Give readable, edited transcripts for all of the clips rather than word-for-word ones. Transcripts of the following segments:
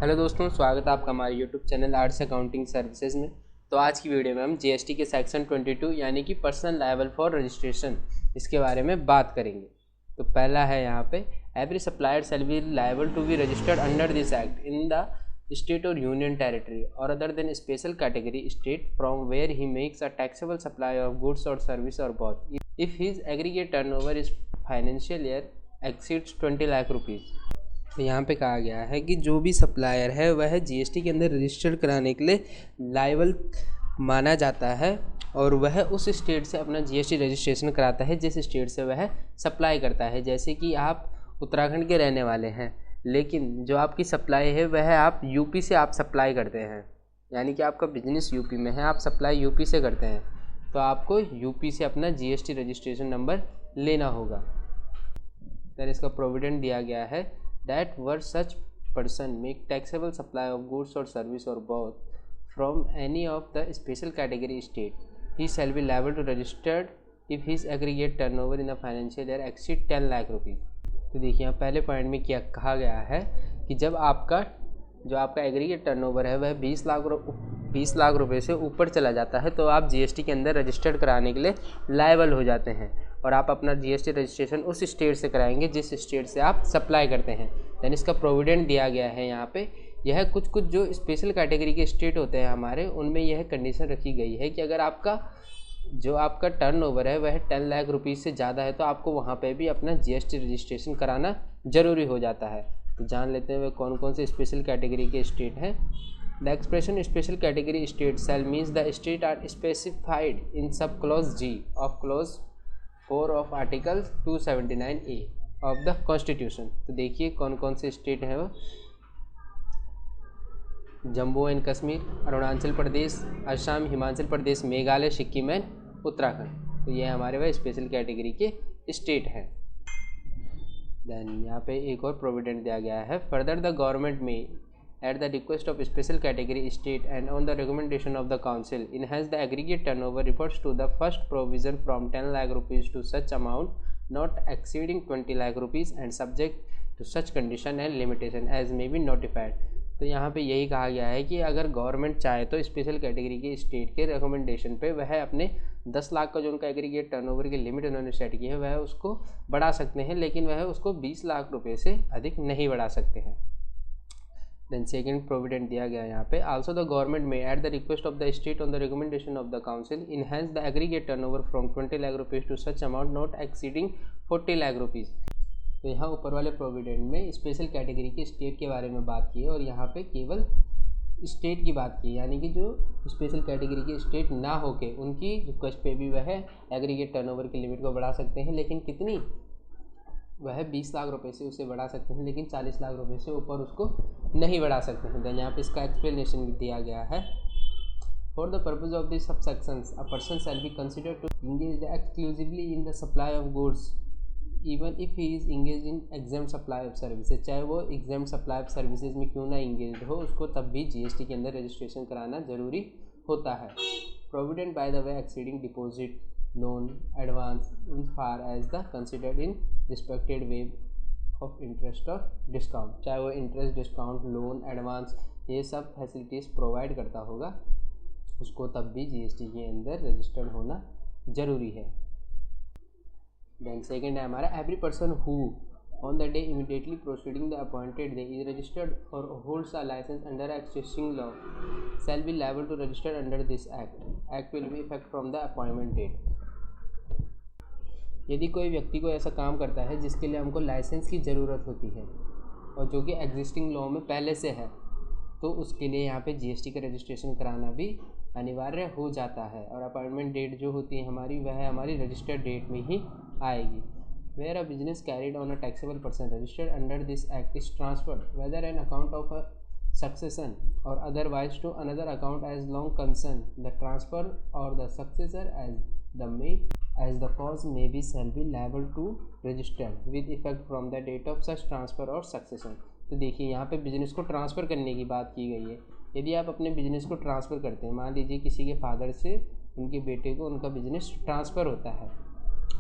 Hello दोस्तों, स्वागत है आपका हमारे YouTube channel arts accounting services में। तो आज की वीडियो में हम जीएसटी के सेक्शन 22 यानी कि पर्सनल लायबल फॉर रजिस्ट्रेशन इसके बारे में बात करेंगे। तो पहला है यहाँ पे, every supplier shall be liable to be registered under this act in the state और यूनियन टेरिटरी और other than special category state from where he makes a taxable supply of goods और सर्विस और both if his aggregate turnover is financial year exceeds 20 lakh rupees. तो यहाँ पे कहा गया है कि जो भी सप्लायर है वह जीएसटी के अंदर रजिस्टर्ड कराने के लिए लायबल माना जाता है और वह उस स्टेट से अपना जीएसटी रजिस्ट्रेशन कराता है जिस स्टेट से वह सप्लाई करता है। जैसे कि आप उत्तराखंड के रहने वाले हैं, लेकिन जो आपकी सप्लाई है वह आप यूपी से आप सप्लाई करते हैं, यानी कि आपका बिजनेस यूपी में है, आप सप्लाई यूपी से करते हैं, तो आपको यूपी से अपना जीएसटी रजिस्ट्रेशन नंबर लेना होगा। देन इसका प्रोविडेंट दिया गया है that were such person make taxable supply of goods or service or both from any of the special category state, he shall be liable to registered if his aggregate turnover in a financial year exceed 10 lakh rupees. तो देखिए यहाँ पहले point में क्या कहा गया है कि जब आपका एग्रीगेट टर्नओवर है वह 20 लाख रुपए से ऊपर चला जाता है तो आप जीएसटी के अंदर रजिस्टर्ड कराने के लिए लायबल हो जाते हैं और आप अपना जीएसटी रजिस्ट्रेशन उस स्टेट से कराएंगे जिस स्टेट से आप सप्लाई करते हैं। देन इसका प्रोविडेंट दिया गया है यहाँ पे, यह कुछ जो स्पेशल कैटेगरी के स्टेट होते हैं हमारे, उनमें यह कंडीशन रखी गई है कि अगर आपका टर्नओवर है वह 10 लाख रुपीज़ से ज़्यादा है तो आपको वहाँ पे भी अपना जीएसटी रजिस्ट्रेशन कराना ज़रूरी हो जाता है। तो जान लेते हैं वे कौन कौन से स्पेशल कैटेगरी के स्टेट हैं। The expression special category state shall means the state are specified in sub clause G of clause 4 of article 279A of the constitution. तो देखिए कौन कौन से स्टेट हैं वो, जम्मू एंड कश्मीर, अरुणाचल प्रदेश, असम, हिमाचल प्रदेश, मेघालय, सिक्किम एंड उत्तराखंड। तो ये हमारे वह स्पेशल कैटेगरी के स्टेट हैं। देन यहाँ पे एक और प्रोविडेंट दिया गया है, फर्दर द गवर्नमेंट में at the request of special category state and on the recommendation of the council enhance the aggregate turnover refers to the first provision from 10 lakh rupees to such amount not exceeding 20 lakh rupees and subject to such condition and limitation as may be notified। तो यहाँ पे यही कहा गया है कि अगर government चाहे तो स्पेशल कैटेगरी के स्टेट के रिकमेंडेशन पे वह अपने 10 लाख का जो उनका एग्रीगेट टर्नओवर की लिमिट उन्होंने सेट की है वह उसको बढ़ा सकते हैं, लेकिन वह उसको 20 लाख रुपये से अधिक नहीं बढ़ा सकते हैं। देन सेकेंड प्रोविडेंट दिया गया यहाँ पे, also the government may at the request of the state on the recommendation of the council enhance the aggregate turnover from 20 lakh rupees to such amount not exceeding 40 lakh rupees. तो यहाँ ऊपर वाले provident में special category के state के बारे में बात की है और यहाँ पे केवल स्टेट की बात की, यानी कि जो स्पेशल कैटेगरी के स्टेट ना होके उनकी रिक्वेस्ट पे भी वह एग्रीगेट टर्नओवर की लिमिट को बढ़ा सकते हैं, लेकिन कितनी, वह 20 लाख रुपए से उसे बढ़ा सकते हैं, लेकिन 40 लाख रुपए से ऊपर उसको नहीं बढ़ा सकते हैं। देन यहाँ पे इसका एक्सप्लेनेशन दिया गया है, for the purpose of this subsections a person shall be considered to engage exclusively in the supply of goods even if he is engage in exempt supply of services. चाहे वो examined supply of services में क्यों ना engage हो, उसको तब भी GST के अंदर रजिस्ट्रेशन कराना जरूरी होता है। Provided by the way exceeding deposit loan advance in far as the considered in respected way of interest और डिस्काउंट। चाहे वो इंटरेस्ट, डिस्काउंट, लोन, एडवांस, ये सब फैसिलिटीज़ प्रोवाइड करता होगा, उसको तब भी जीएसटी के अंदर रजिस्टर्ड होना ज़रूरी है। देन सेकेंड है हमारा, every person who on the day immediately proceeding the appointed day is registered और holds a licence under existing law shall be liable to register under this act will be effect from the appointment date. यदि कोई व्यक्ति को ऐसा काम करता है जिसके लिए हमको लाइसेंस की ज़रूरत होती है और जो कि एग्जिस्टिंग लॉ में पहले से है, तो उसके लिए यहाँ पे जीएसटी का रजिस्ट्रेशन कराना भी अनिवार्य हो जाता है और अपॉइंटमेंट डेट जो होती है हमारी वह हमारी रजिस्टर्ड डेट में ही आएगी। Where a business carried on a taxable person registered under this act is transferred whether an account of a succession or otherwise to another account as long concern the transfer or the successor as the cause may be shall be liable to register with effect from the date of such transfer or succession। तो देखिए यहाँ पे business को transfer करने की बात की गई है। यदि आप अपने बिजनेस को ट्रांसफ़र करते हैं, मान लीजिए किसी के फादर से उनके बेटे को उनका बिजनेस ट्रांसफ़र होता है,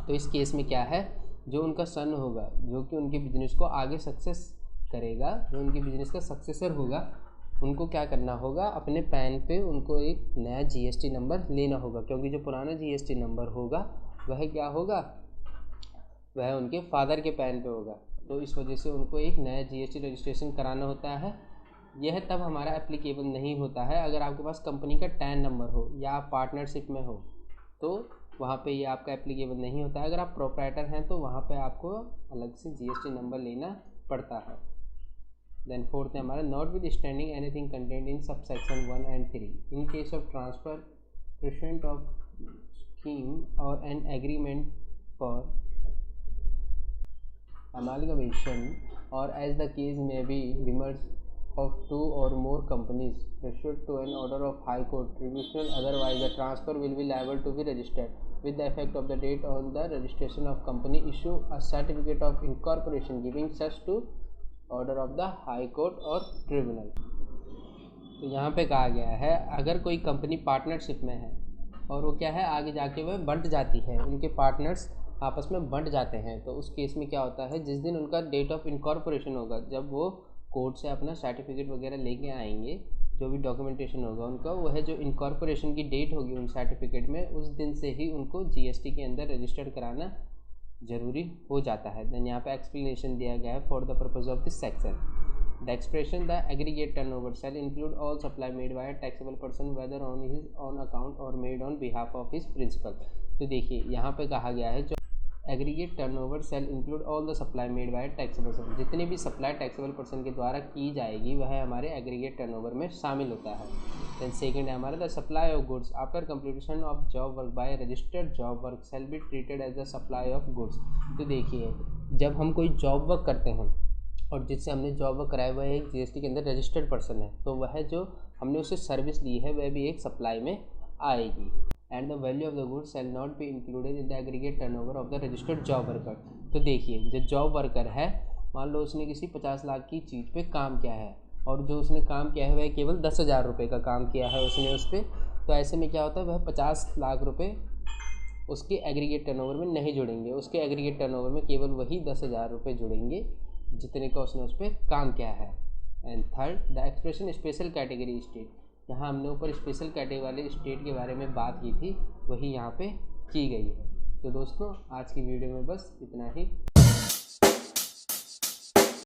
तो इस केस में क्या है, जो उनका सन होगा जो कि उनके बिजनेस को आगे सक्सेस करेगा, जो उनके बिजनेस का सक्सेसर होगा, उनको क्या करना होगा, अपने पैन पे उनको एक नया जीएसटी नंबर लेना होगा, क्योंकि जो पुराना जीएसटी नंबर होगा वह क्या होगा, वह उनके फादर के पैन पे होगा। तो इस वजह से उनको एक नया जीएसटी रजिस्ट्रेशन कराना होता है। यह तब हमारा एप्लीकेबल नहीं होता है अगर आपके पास कंपनी का टैन नंबर हो या आप पार्टनरशिप में हो, तो वहाँ पे ये आपका एप्लीकेबल नहीं होता है। अगर आप प्रोप्राइटर हैं तो वहाँ पे आपको अलग से जीएसटी नंबर लेना पड़ता है। देन फोर्थ है हमारा notwithstanding anything content in sub section 1 and 3 in case of transfer percent of scheme और an agreement for amalgamation or as the case may be demerge of two or more companies pursuant to an order of High Court tribunal, otherwise the transfer will be liable to be registered with the effect of the date on the registration of company, issue a certificate of incorporation giving such to order of the High Court or tribunal। तो यहाँ पे कहा गया है अगर कोई company partnership में है और वो क्या है आगे जाके वह बंट जाती है, उनके पार्टनर्स आपस में बंट जाते हैं, तो उस केस में क्या होता है, जिस दिन उनका डेट ऑफ इनकॉर्पोरेशन होगा, जब वो कोर्ट से अपना सर्टिफिकेट वगैरह लेके आएंगे, जो भी डॉक्यूमेंटेशन होगा उनका, वह जो इनकॉर्पोरेशन की डेट होगी उन सर्टिफिकेट में, उस दिन से ही उनको जीएसटी के अंदर रजिस्टर्ड कराना ज़रूरी हो जाता है। देन यहाँ पे एक्सप्लेनेशन दिया गया है for the purpose of this section the expression the aggregate turnover shall include all supply made by a taxable person whether on his own account और made on behalf of his principal. तो देखिए यहाँ पे कहा गया है जो aggregate turnover shall include all the supply made by taxable person, जितनी भी सप्लाई टैक्सेबल पर्सन के द्वारा की जाएगी वह हमारे एग्रीगेट टर्नओवर में शामिल होता है। देन सेकंड है हमारा the supply of goods after completion of job work by registered job work shall be treated as the supply of goods. तो देखिए जब हम कोई जॉब वर्क करते हैं और जिससे हमने जॉब वर्क कराया वह एक जीएसटी के अंदर रजिस्टर्ड पर्सन है, तो वह जो हमने उसे सर्विस दी है वह भी एक सप्लाई में आएगी। And the value of the goods shall not be included in the aggregate turnover of the registered job worker. तो देखिए जो जॉब वर्कर है, मान लो उसने किसी 50 लाख की चीज़ पे काम किया है और जो उसने काम किया है वह केवल 10,000 रुपये का काम किया है उसने उस पर, तो ऐसे में क्या होता है वह 50 लाख रुपये उसके एग्रीगेट टर्नओवर में नहीं जुड़ेंगे, उसके एग्रीगेट टर्नओवर में केवल वही 10,000 रुपये जुड़ेंगे जितने का उसने उस पर काम किया है। And third the expression special category state, यहाँ हमने ऊपर स्पेशल कैटेगरी वाले स्टेट के बारे में बात की थी, वही यहाँ पे की गई है। तो दोस्तों आज की वीडियो में बस इतना ही।